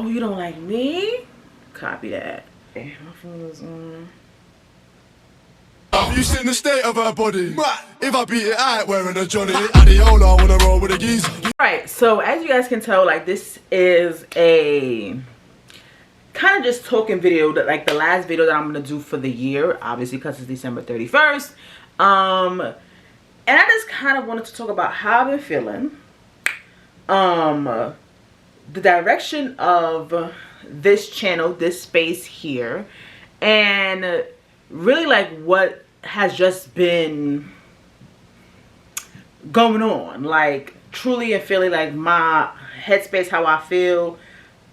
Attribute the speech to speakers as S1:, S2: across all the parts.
S1: Oh, you don't like me? Copy that. Okay, my phone is on.
S2: Have you seen the state of her body? If I beat it, I ain't wearing a Johnny. Adiola, I wanna roll with a geezer.
S1: Alright, so as you guys can tell, like, this is a kind of just talking video, that like the last video that I'm gonna do for the year, obviously because it's December 31st. And I just kind of wanted to talk about how I've been feeling, the direction of this channel, this space here, and really like what has just been going on, like truly and feeling like my headspace, how I feel.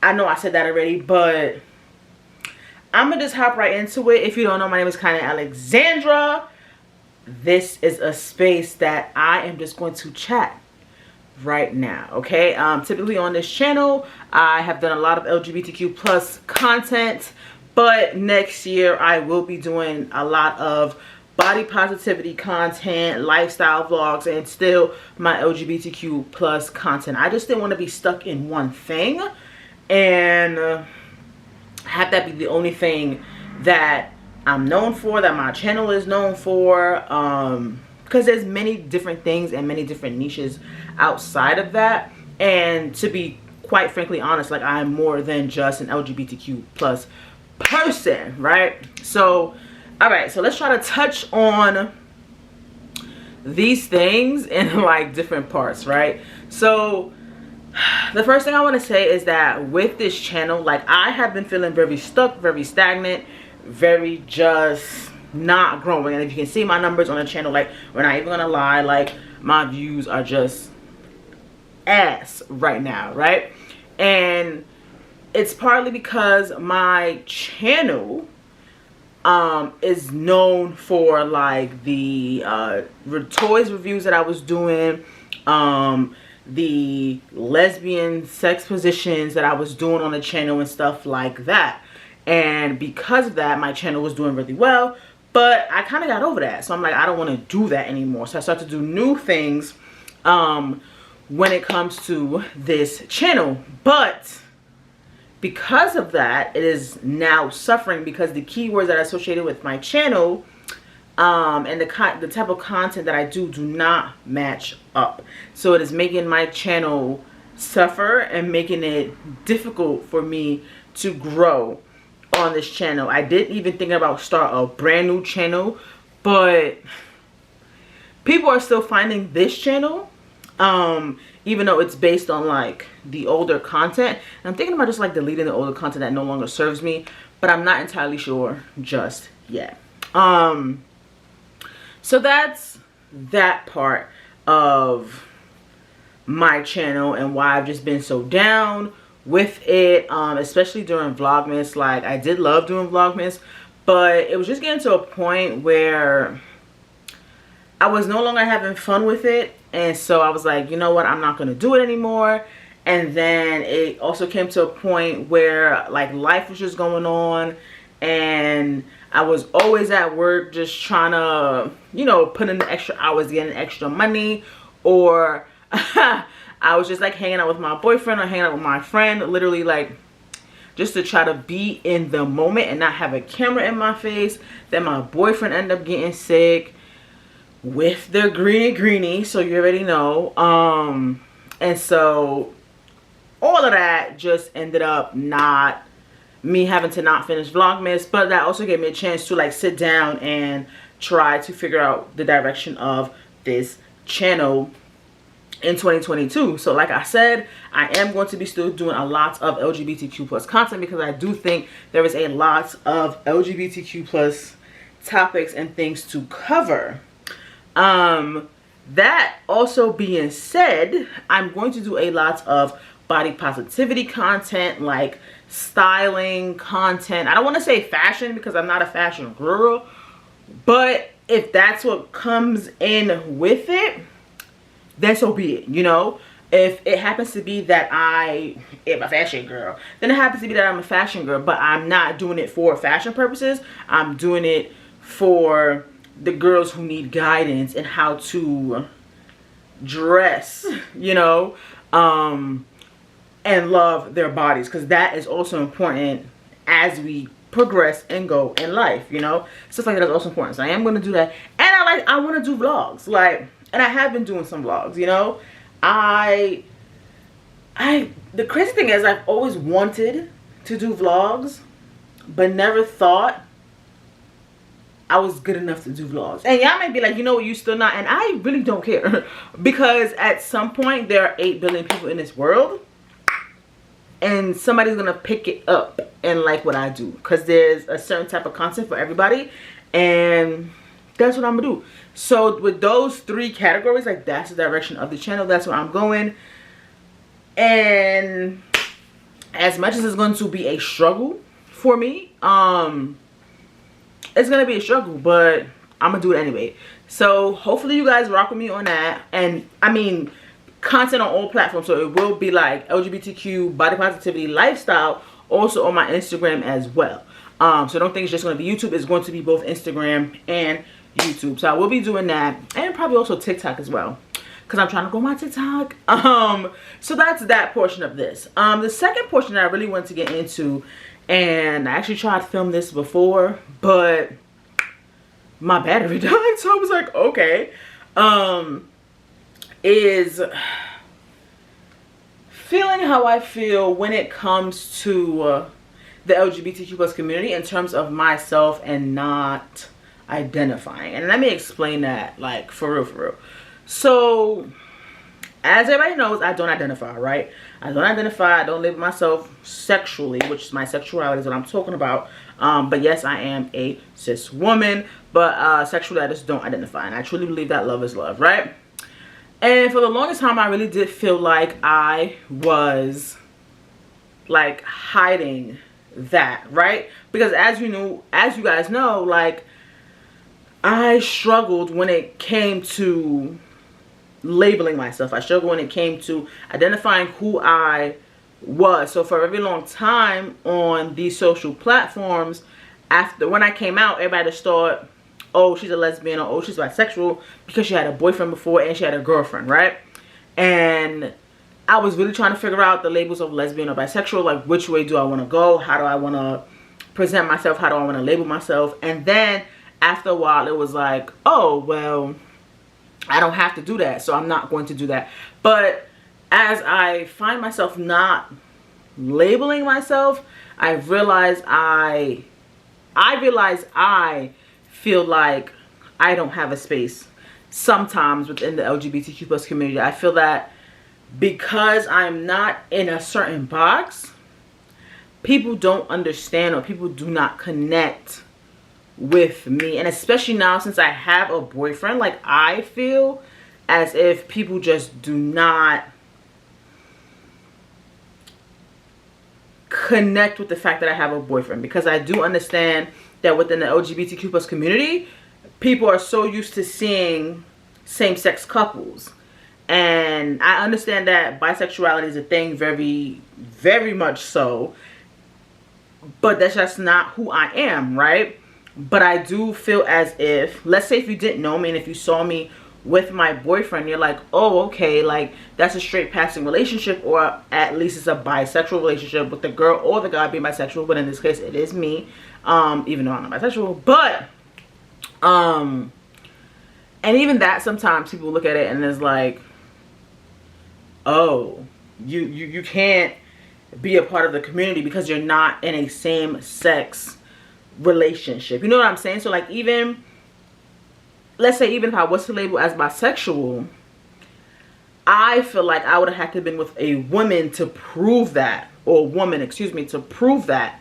S1: I know I said that already, but I'm gonna just hop right into it. If you don't know, my name is TheKyannaAlexandra. This is a space that I am just going to chat right now, okay? Typically on this channel, I have done a lot of LGBTQ plus content, but next year I will be doing a lot of body positivity content, lifestyle vlogs, and still my LGBTQ plus content. I just didn't want to be stuck in one thing and have that be the only thing that I'm known for, that my channel is known for, because there's many different things and many different niches outside of that. And to be quite frankly honest, like, I'm more than just an LGBTQ plus person, right? So all right, so let's try to touch on these things in like different parts, right? So the first thing I want to say is that with this channel, like, I have been feeling very stuck, very stagnant, very just not growing. And if you can see my numbers on the channel, like, we're not even gonna lie, like, my views are just ass right now, right? And it's partly because my channel is known for like the toys reviews that I was doing, the lesbian sex positions that I was doing on the channel and stuff like that. And because of that, my channel was doing really well, but I kind of got over that. So I'm like, I don't want to do that anymore. So I started to do new things when it comes to this channel. But because of that, it is now suffering because the keywords that are associated with my channel and the type of content that I do not match up. So it is making my channel suffer and making it difficult for me to grow on this channel. I didn't even think about start a brand new channel, but people are still finding this channel, even though it's based on like the older content. And I'm thinking about just like deleting the older content that no longer serves me, but I'm not entirely sure just yet. So that's that part of my channel and why I've just been so down with it, especially during Vlogmas. Like, I did love doing Vlogmas, but it was just getting to a point where I was no longer having fun with it. And so I was like, you know what, I'm not going to do it anymore. And then it also came to a point where like life was just going on, and I was always at work just trying to, you know, put in the extra hours, getting extra money, or I was just like hanging out with my boyfriend or hanging out with my friend, literally like just to try to be in the moment and not have a camera in my face. Then my boyfriend ended up getting sick with the greenie, so you already know. And so all of that just ended up not me having to not finish Vlogmas, but that also gave me a chance to like sit down and try to figure out the direction of this channel in 2022. So like I said, I am going to be still doing a lot of LGBTQ plus content because I do think there is a lot of LGBTQ plus topics and things to cover. That also being said, I'm going to do a lot of body positivity content, like styling content. I don't want to say fashion because I'm not a fashion girl, but if that's what comes in with it, then so be it, you know. If it happens to be that I am a fashion girl, then it happens to be that I'm a fashion girl, but I'm not doing it for fashion purposes. I'm doing it for the girls who need guidance in how to dress, you know. and love their bodies, because that is also important as we progress and go in life, you know. Stuff like that is also important. So I am going to do that. And I want to do vlogs, like, and I have been doing some vlogs, you know. The crazy thing is, I've always wanted to do vlogs, but never thought I was good enough to do vlogs. And y'all might be like, you know what, you still not. And I really don't care, because at some point there are 8 billion people in this world, and somebody's gonna pick it up and like what I do, because there's a certain type of content for everybody, and that's what I'm gonna do. So with those 3 categories, like, that's the direction of the channel. That's where I'm going. And as much as it's going to be a struggle for me, it's gonna be a struggle, but I'm gonna do it anyway. So hopefully you guys rock with me on that. And I mean, content on all platforms, so it will be like LGBTQ, body positivity, lifestyle, also on my Instagram as well. So don't think it's just going to be YouTube. It's going to be both Instagram and YouTube. So I will be doing that, and probably also TikTok as well, because I'm trying to grow my TikTok. So that's that portion of this. The second portion that I really want to get into, and I actually tried to film this before, but my battery died, so I was like, okay, is feeling how I feel when it comes to the LGBTQ plus community in terms of myself and not identifying. And let me explain that, like, for real, for real. So as everybody knows, I don't identify, right? I don't identify, I don't label myself sexually, which is my sexuality is what I'm talking about. But yes, I am a cis woman, but sexually I just don't identify. And I truly believe that love is love, right? And for the longest time, I really did feel like I was like hiding that, right? Because as you guys know, like, I struggled when it came to labeling myself. I struggled when it came to identifying who I was. So for a very long time on these social platforms, after when I came out, everybody just thought, oh, she's a lesbian, or oh, she's bisexual, because she had a boyfriend before and she had a girlfriend, right? And I was really trying to figure out the labels of lesbian or bisexual, like, which way do I want to go? How do I want to present myself? How do I want to label myself? And then after a while, it was like, oh, well, I don't have to do that, so I'm not going to do that. But as I find myself not labeling myself, I realize I feel like I don't have a space sometimes within the LGBTQ plus community. I feel that because I'm not in a certain box, people don't understand, or people do not connect with me. And especially now, since I have a boyfriend, like, I feel as if people just do not connect with the fact that I have a boyfriend, because I do understand that within the LGBTQ plus community, people are so used to seeing same-sex couples. And I understand that bisexuality is a thing, very, very much so. But that's just not who I am, right? But I do feel as if, let's say if you didn't know me and if you saw me with my boyfriend, you're like, oh, okay, like, that's a straight passing relationship, or at least it's a bisexual relationship with the girl or the guy being bisexual. But in this case, it is me, even though I'm not bisexual. But and even that, sometimes people look at it and it's like, oh, you can't be a part of the community because you're not in a same sex relationship. You know what I'm saying? So like, even let's say, even if I was to label as bisexual, I feel like I would have had to have been with a woman to prove that, or woman, excuse me, to prove that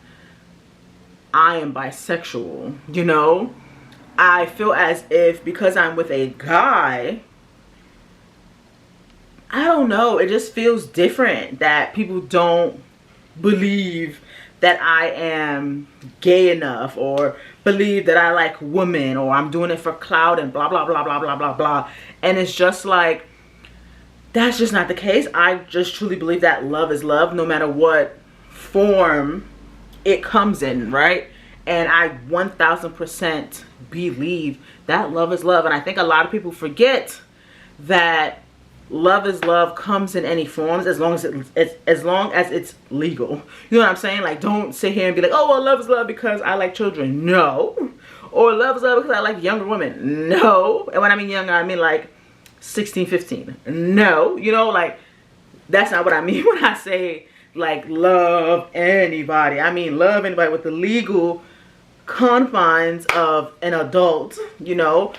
S1: I am bisexual, you know? I feel as if because I'm with a guy, I don't know, it just feels different that people don't believe that I am gay enough, or believe that I like women, or I'm doing it for clout and blah blah blah blah blah blah blah. And it's just like, that's just not the case. I just truly believe that love is love, no matter what form it comes in, right? And I 1000% believe that love is love. And I think a lot of people forget that love is love comes in any forms, as long as it's legal. You know what I'm saying? Like, don't sit here and be like, oh, well, love is love because I like children. No. Or love is love because I like younger women. No. And when I mean younger, I mean like 16, 15. No. You know, like, that's not what I mean when I say like love anybody. I mean love anybody with the legal confines of an adult, you know.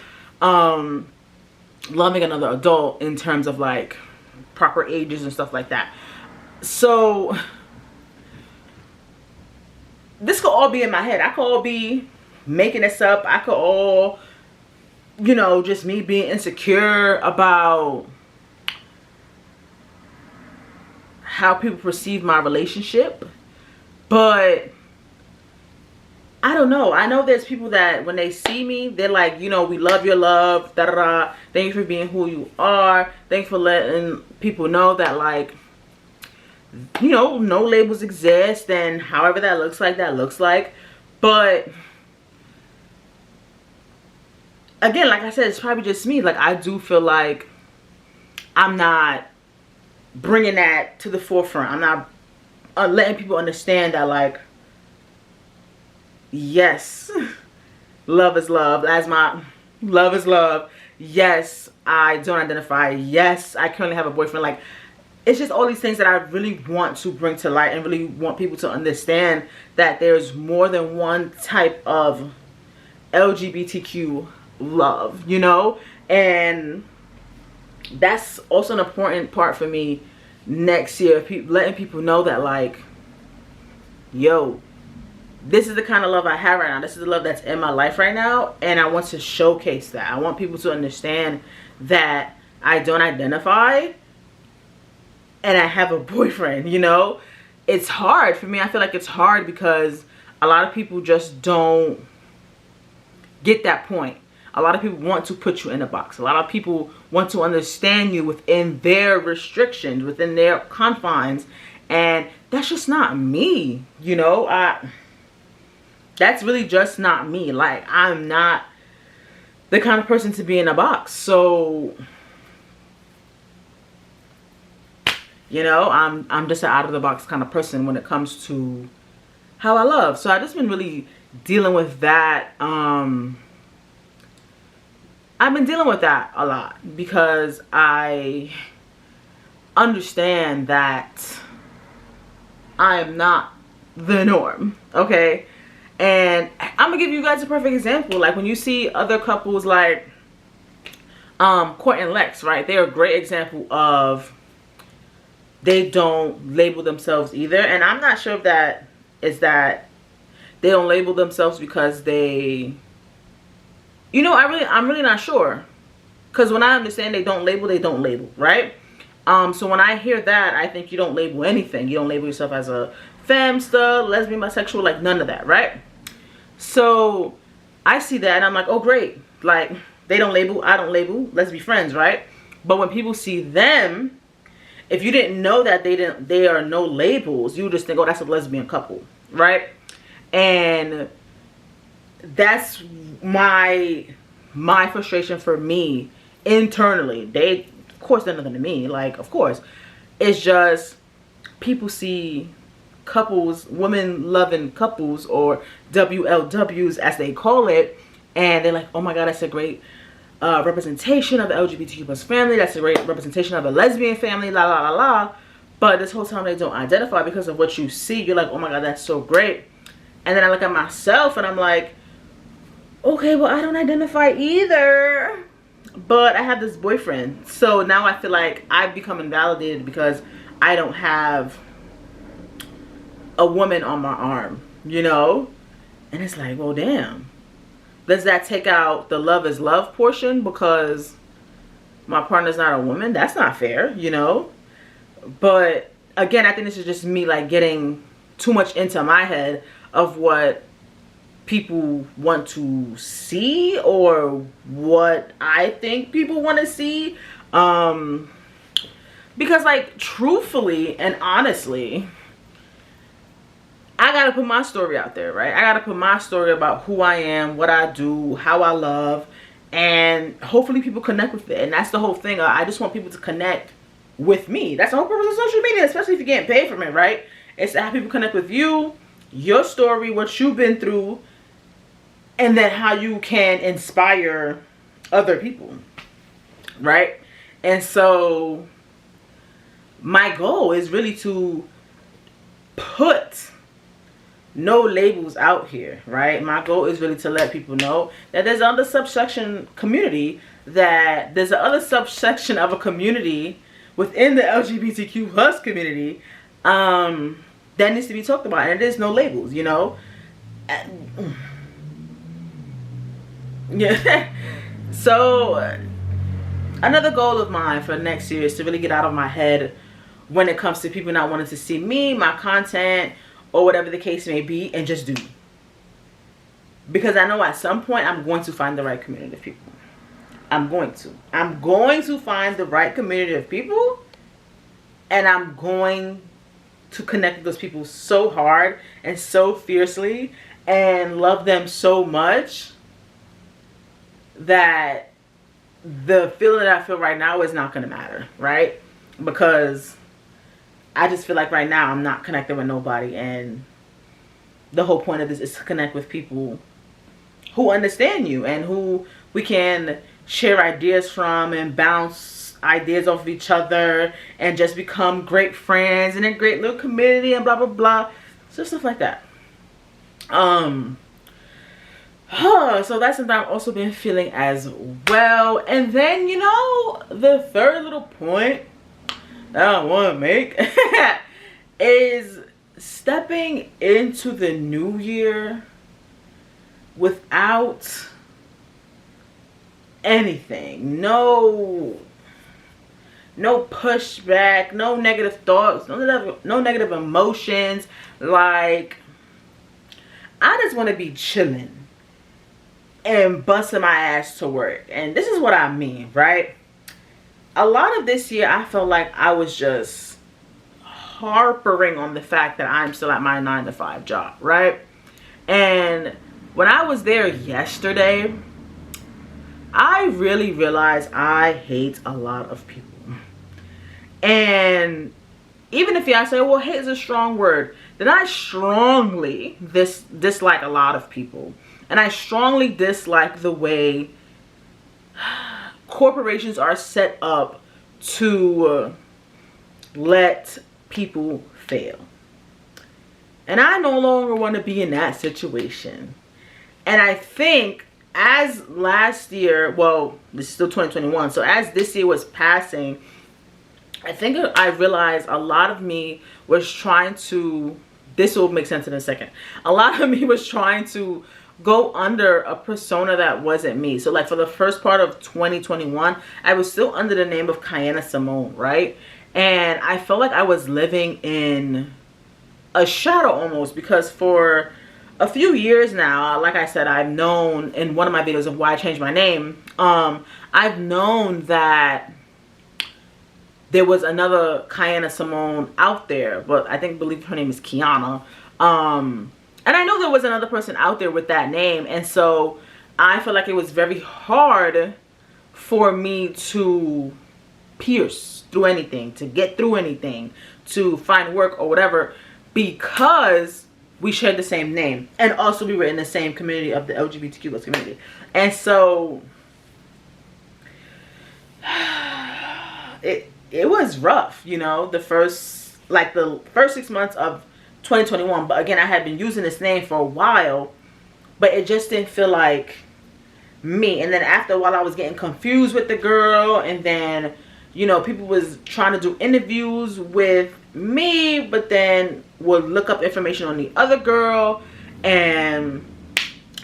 S1: Loving another adult in terms of like proper ages and stuff like that. So this could all be in my head. I could all be making this up. I could all, you know, just me being insecure about how people perceive my relationship. But I don't know. I know there's people that when they see me, they're like, you know, we love your love, da da da. Thank you for being who you are. Thank you for letting people know that, like, you know, no labels exist, and however that looks like, that looks like. But again, like I said, it's probably just me. Like, I do feel like I'm not bringing that to the forefront. I'm not letting people understand that, like, yes, love is love. As my love is love. Yes, I don't identify. Yes, I currently have a boyfriend. Like, it's just all these things that I really want to bring to light and really want people to understand that there's more than one type of LGBTQ love, you know? And that's also an important part for me next year. Letting people know that, like, yo, this is the kind of love I have right now. This is the love that's in my life right now. And I want to showcase that. I want people to understand that I don't identify and I have a boyfriend, you know? It's hard for me. I feel like it's hard because a lot of people just don't get that point. A lot of people want to put you in a box. A lot of people want to understand you within their restrictions, within their confines. And that's just not me, you know? That's really just not me. Like, I'm not the kind of person to be in a box. So, you know, I'm just an out of the box kind of person when it comes to how I love. So I just been really dealing with that. I've been dealing with that a lot because I understand that I am not the norm, okay? And I'm gonna give you guys a perfect example. Like, when you see other couples like Court and Lex, right? They're a great example of they don't label themselves either. And I'm not sure if that is that they don't label themselves because they, you know, I'm really not sure. Because when I understand they don't label, right? So when I hear that, I think you don't label anything. You don't label yourself as a femsta, lesbian, bisexual, like none of that, right? So I see that and I'm like, oh great, like they don't label, I don't label, let's be friends, right? But when people see them, if you didn't know that they are no labels, you just think, oh, that's a lesbian couple, right? And that's my frustration for me internally. They, of course, they're nothing to me, like, of course. It's just people see couples, women loving couples, or WLWs as they call it, and they're like, oh my god, that's a great representation of the LGBTQ plus family, that's a great representation of a lesbian family, la la la la. But this whole time they don't identify because of what you see. You're like, oh my god, that's so great. And then I look at myself and I'm like, okay, well, I don't identify either, but I have this boyfriend. So now I feel like I've become invalidated because I don't have a woman on my arm, you know? And it's like, well, damn. Does that take out the love is love portion because my partner's not a woman? That's not fair, you know? But again, I think this is just me like getting too much into my head of what people want to see or what I think people want to see. Because, like, truthfully and honestly, I gotta put my story out there, right? I gotta put my story about who I am, what I do, how I love, and hopefully people connect with it. And that's the whole thing. I just want people to connect with me. That's the whole purpose of social media, especially if you're getting paid from it, right? It's to have people connect with you, your story, what you've been through, and then how you can inspire other people, right? And so my goal is really to put no labels out here, right? My goal is really to let people know that there's another subsection community, that there's another subsection of a community within the LGBTQ plus community that needs to be talked about, and there's no labels, you know. Yeah. So another goal of mine for next year is to really get out of my head when it comes to people not wanting to see me, my content, or whatever the case may be, and just do. Because I know at some point I'm going to find the right community of people. I'm going to find the right community of people, and I'm going to connect with those people so hard and so fiercely and love them so much that the feeling that I feel right now is not going to matter, right? Because I just feel like right now I'm not connected with nobody, and the whole point of this is to connect with people who understand you and who we can share ideas from and bounce ideas off of each other and just become great friends and a great little community and blah blah blah. So stuff like that. So that's something I've also been feeling as well. And then, you know, the third little point that I want to make is stepping into the new year without anything. No pushback, no negative thoughts, no negative emotions. Like, I just want to be chilling and busting my ass to work. And this is what I mean, right? A lot of this year I felt like I was just harping on the fact that I'm still at my 9-to-5 job, right? And when I was there yesterday, I really realized I hate a lot of people. And even if y'all say, well, hate is a strong word, then I strongly dislike a lot of people. And I strongly dislike the way corporations are set up to let people fail. And I no longer want to be in that situation. And I think as last year, well, this is still 2021, so as this year was passing, I think I realized a lot of me was trying to, this will make sense in a second, a lot of me was trying to go under a persona that wasn't me. So like for the first part of 2021, I was still under the name of TheKyannaAlexandra, right? And I felt like I was living in a shadow almost, because for a few years now, like I said, I've known in one of my videos of why I changed my name, I've known that there was another TheKyannaAlexandra out there, but I believe her name is Kiana. And I know there was another person out there with that name, and so I feel like it was very hard for me to pierce through anything, to get through anything, to find work or whatever, because we shared the same name, and also we were in the same community of the LGBTQ plus community. And so it was rough, you know, the first 6 months of 2021. But again, I had been using this name for a while, but it just didn't feel like me. And then after a while, I was getting confused with the girl, and then, you know, people was trying to do interviews with me, but then would look up information on the other girl, and,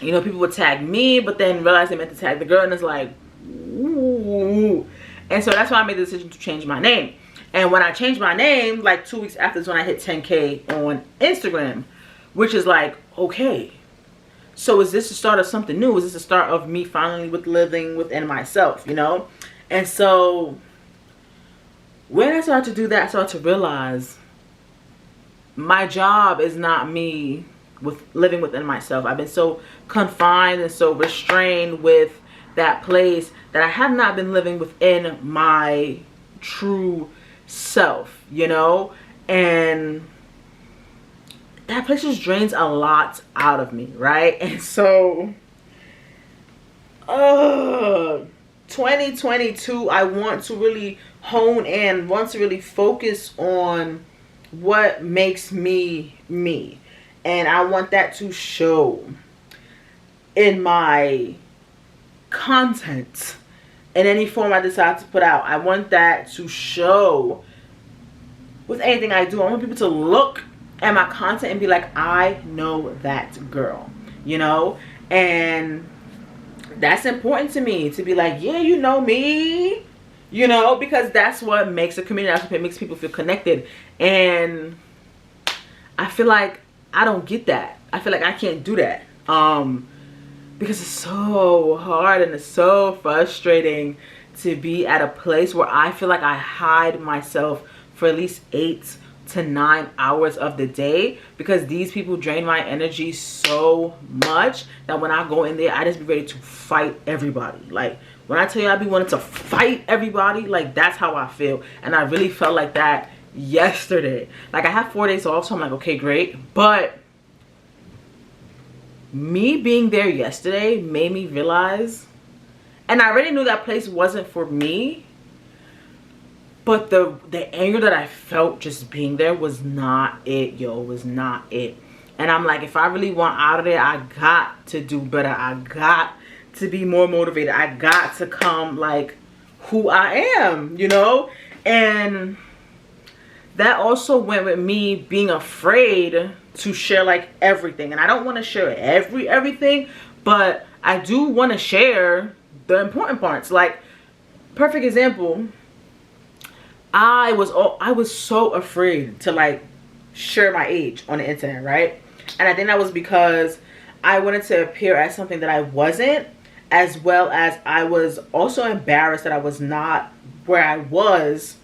S1: you know, people would tag me, but then realize they meant to tag the girl, and it's like, ooh. And so that's why I made the decision to change my name. And when I changed my name, like 2 weeks after is when I hit 10K on Instagram, which is like, okay, so is this the start of something new? Is this the start of me finally living within myself, you know? And so when I started to do that, I started to realize my job is not me with living within myself. I've been so confined and so restrained with that place that I have not been living within my true self, you know? And that place just drains a lot out of me, right? And so 2022, I want to really hone in, want to really focus on what makes me me. And I want that to show in my content in any form I decide to put out. I want that to show with anything I do. I want people to look at my content and be like, I know that girl, you know? And that's important to me, to be like, yeah, you know me, you know, because that's what makes a community, that's what makes people feel connected. And I feel like I don't get that. I feel like I can't do that because it's so hard and it's so frustrating to be at a place where I feel like I hide myself for at least 8 to 9 hours of the day, because these people drain my energy so much that when I go in there, I just be ready to fight everybody. Like, when I tell you I be wanting to fight everybody, like, that's how I feel. And I really felt like that yesterday. Like, I have 4 days off, so I'm like, okay, great. But me being there yesterday made me realize, and I already knew that place wasn't for me, but the anger that I felt just being there was not it, yo. Was not it. And I'm like, if I really want out of there, I got to do better. I got to be more motivated. I got to come like who I am, you know? And that also went with me being afraid to share like everything. And I don't want to share everything, but I do want to share the important parts. Like, perfect example, I was so afraid to like share my age on the internet, right? And I think that was because I wanted to appear as something that I wasn't, as well as I was also embarrassed that I was not where I was,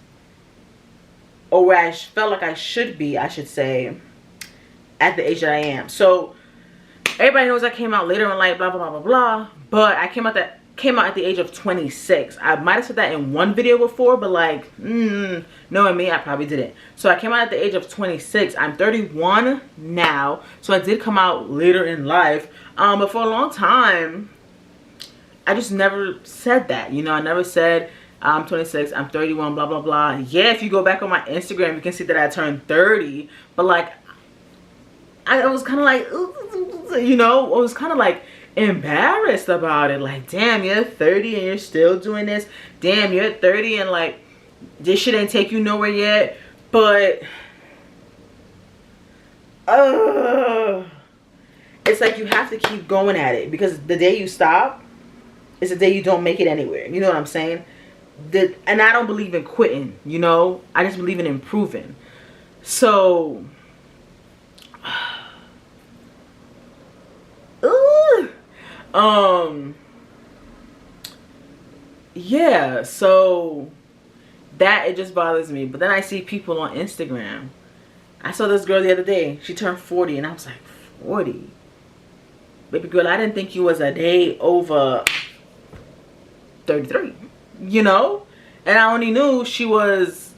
S1: or where I felt like I should be, I should say, at the age that I am. So everybody knows I came out later in life, blah blah blah blah blah, but I came out at the age of 26. I might have said that in one video before, but like, knowing me, I probably didn't. So I came out at the age of 26. I'm 31 now, so I did come out later in life. But for a long time, I just never said that. You know, I never said I'm 26, I'm 31, blah blah blah. Yeah, if you go back on my Instagram, you can see that I turned 30. But like, I was kind of like, you know, I was kind of like embarrassed about it. Like, damn, you're 30 and you're still doing this. Damn, you're 30 and like this shit ain't take you nowhere yet. But it's like you have to keep going at it, because the day you stop is the day you don't make it anywhere. You know what I'm saying? And I don't believe in quitting, you know? I just believe in improving. So yeah, so that, it just bothers me. But then I see people on Instagram. I saw this girl the other day, she turned 40, and I was like, 40? Baby girl, I didn't think you was a day over 33, you know? And I only knew she was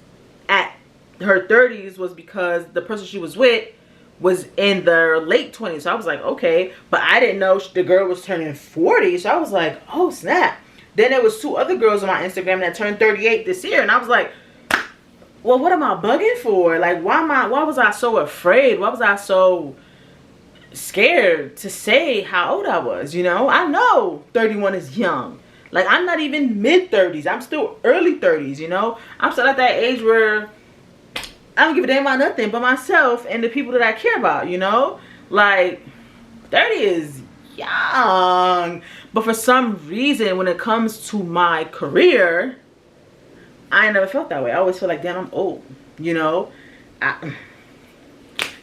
S1: at her 30s was because the person she was with was in their late 20s. So I was like, okay. But I didn't know the girl was turning 40. So I was like, oh snap. Then there was 2 other girls on my Instagram that turned 38 this year. And I was like, well, what am I bugging for? Like, why was I so afraid? Why was I so scared to say how old I was? You know, I know 31 is young. Like, I'm not even mid-30s. I'm still early 30s, you know? I'm still at that age where I don't give a damn about nothing but myself and the people that I care about, you know? Like, 30 is young. But for some reason, when it comes to my career, I never felt that way. I always feel like, damn, I'm old, you know?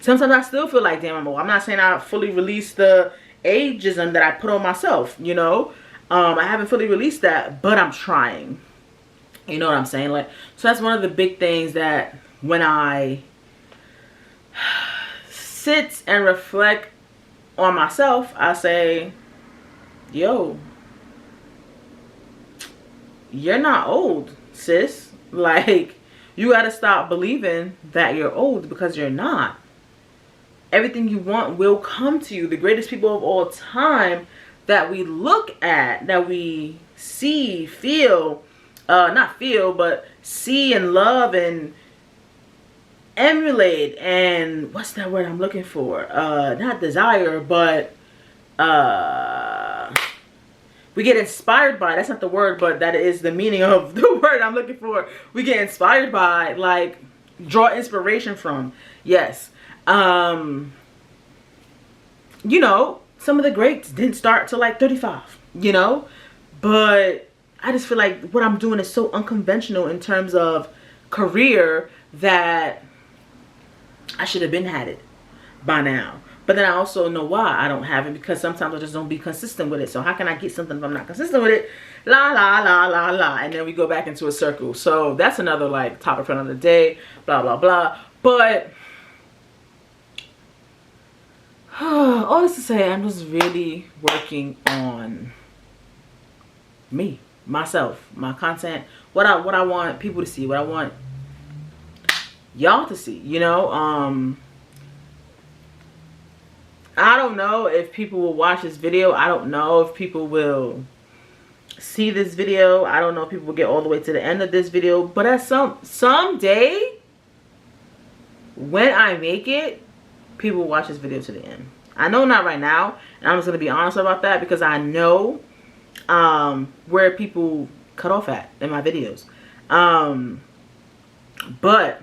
S1: Sometimes I still feel like, damn, I'm old. I'm not saying I fully released the ageism that I put on myself, you know? I haven't fully released that, but I'm trying. You know what I'm saying? Like, so that's one of the big things that when I sit and reflect on myself, I say, yo, you're not old, sis. Like, you gotta stop believing that you're old, because you're not. Everything you want will come to you. The greatest people of all time that we look at, that we see, feel, not feel, but see and love and emulate, and what's that word I'm looking for? Not desire, but we get inspired by. That's not the word, but that is the meaning of the word I'm looking for. We get inspired by, like, draw inspiration from. Yes. You know, some of the greats didn't start till like 35, you know, but I just feel like what I'm doing is so unconventional in terms of career that I should have been had it by now. But then I also know why I don't have it, because sometimes I just don't be consistent with it. So how can I get something if I'm not consistent with it? La la la la la, and then we go back into a circle. So that's another like topic for another day, blah blah blah. But all this to say, I'm just really working on me, myself, my content, what I want people to see, what I want y'all to see, you know. I don't know if people will watch this video. I don't know if people will see this video. I don't know if people will get all the way to the end of this video, but at someday when I make it, people will watch this video to the end. I know not right now, and I'm just gonna be honest about that, because I know where people cut off at in my videos. But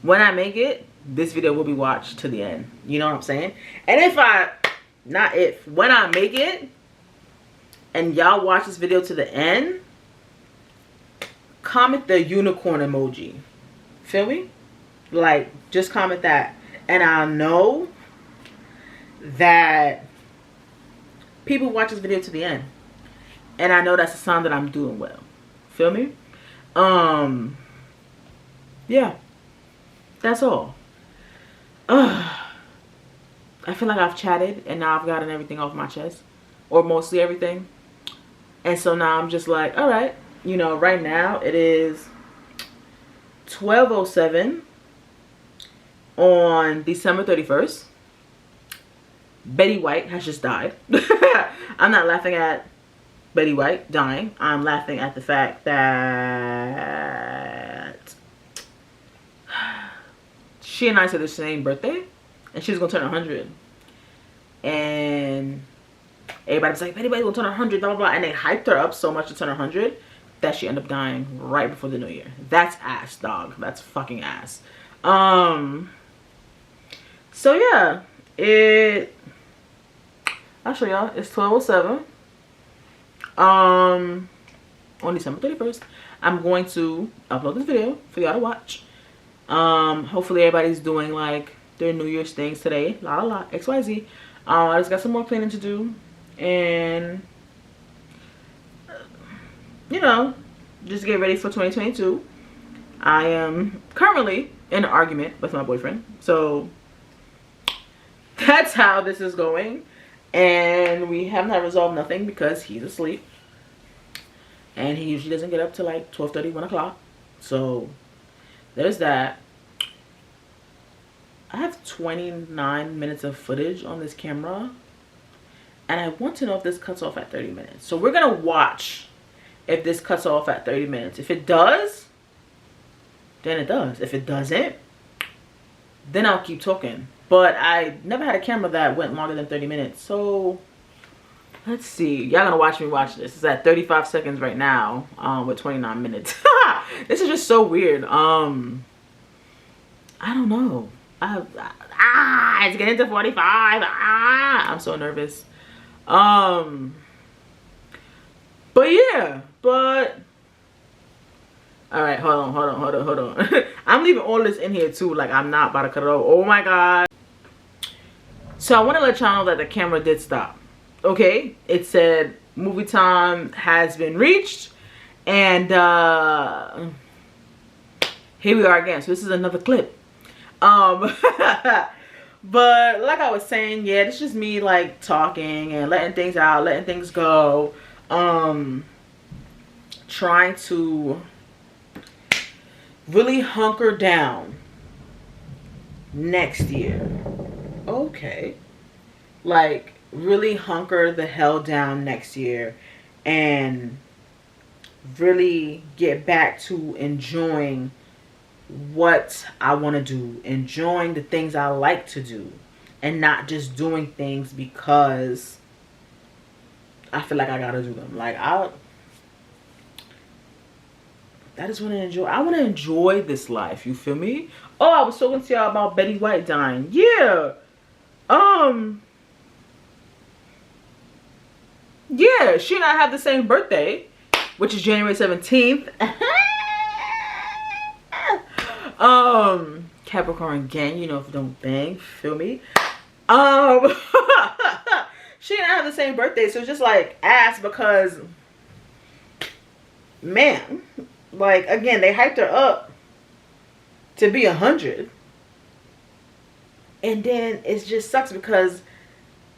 S1: when I make it, this video will be watched to the end. You know what I'm saying? And when I make it and y'all watch this video to the end, comment the unicorn emoji. Feel me? Like, just comment that, and I'll know that people watch this video to the end, and I know that's a sign that I'm doing well. Feel me? Yeah, that's all. I feel like I've chatted, and now I've gotten everything off my chest, or mostly everything. And so now I'm just like, all right, you know, right now it is 12:07 on December 31st. Betty White has just died. I'm not laughing at Betty White dying. I'm laughing at the fact that she and I said the same birthday, and she was gonna turn 100, and everybody was like, Betty White's gonna turn 100, blah blah blah, and they hyped her up so much to turn 100 that she ended up dying right before the new year. That's ass, dog. That's fucking ass. So yeah, I'll show y'all. It's 12:07 on December 31st. I'm going to upload this video for y'all to watch. Hopefully everybody's doing like their New Year's things today. La la la, XYZ. I just got some more cleaning to do, and you know, just get ready for 2022. I am currently in an argument with my boyfriend, so that's how this is going, and we have not resolved nothing because he's asleep, and he usually doesn't get up till like 12:30, 1 o'clock. So there's that. I have 29 minutes of footage on this camera, and I want to know if this cuts off at 30 minutes. So we're gonna watch if this cuts off at 30 minutes. If it does, then it does. If it doesn't, then I'll keep talking. But I never had a camera that went longer than 30 minutes. So let's see. Y'all gonna watch me watch this. It's at 35 seconds right now, with 29 minutes. This is just so weird. I don't know. It's getting to 45. I'm so nervous. But yeah, but all right, hold on. I'm leaving all this in here too. Like, I'm not about to cut it off. Oh my god. So I want to let y'all know that the camera did stop. Okay, it said movie time has been reached, and here we are again. So this is another clip. But like I was saying, yeah, it's just me like talking and letting things out, letting things go. trying to really hunker down next year. Okay. Like, really hunker the hell down next year and really get back to enjoying what I want to do, enjoying the things I like to do, and not just doing things because I feel like I gotta do them. Like, I just want to enjoy. I want to enjoy this life. You feel me? Oh, I was talking to y'all about Betty White dying. Yeah. Yeah, she and I have the same birthday, which is January 17th. Capricorn gang, you know, if you don't bang, feel me? She and I have the same birthday, so it's just like ass because, man, like, again, they hyped her up to be 100, and then it just sucks because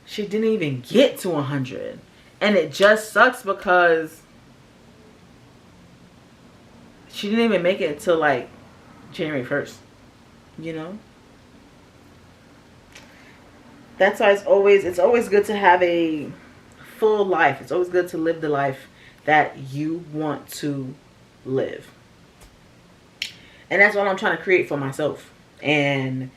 S1: she didn't even get to 100, and it just sucks because she didn't even make it until like January 1st, you know. That's why it's always good to have a full life. It's always good to live the life that you want to live. And that's what I'm trying to create for myself and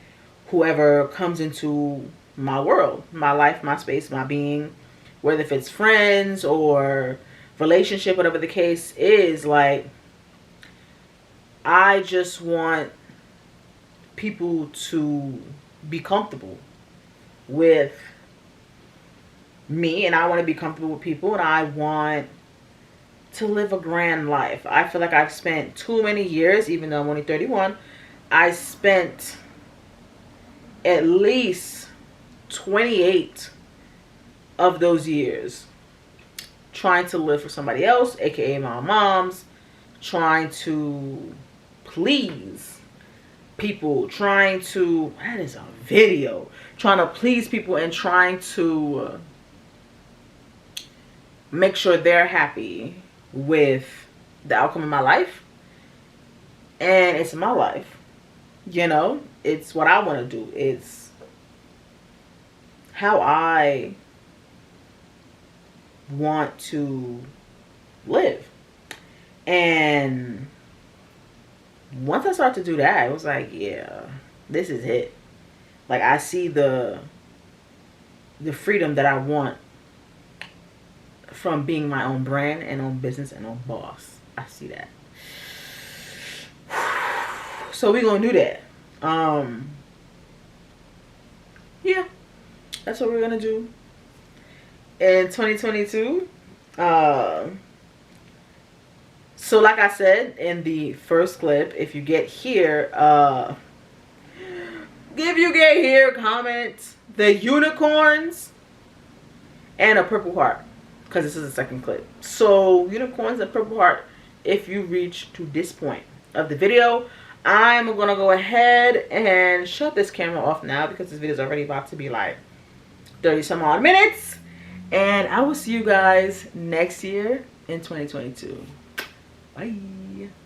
S1: whoever comes into my world, my life, my space, my being, whether if it's friends or relationship, whatever the case is. Like, I just want people to be comfortable with me, and I want to be comfortable with people, and I want to live a grand life. I feel like I've spent too many years, even though I'm only 31, I spent at least 28 of those years trying to live for somebody else, aka my mom's, trying to please people, trying to, that is a video, trying to please people and trying to make sure they're happy with the outcome of my life. And it's my life, you know, it's what I want to do, it's how I want to live. And once I started to do that, it was like, yeah, this is it. Like, I see the freedom that I want from being my own brand and own business and own boss. I see that. So we're gonna do that. Yeah, that's what we're gonna do in 2022. So like I said in the first clip, if you get here, comment the unicorns and a purple heart, because this is the second clip. So unicorns and purple heart if you reach to this point of the video. I'm gonna go ahead and shut this camera off now because this video is already about to be like 30 some odd minutes, and I will see you guys next year in 2022. Bye.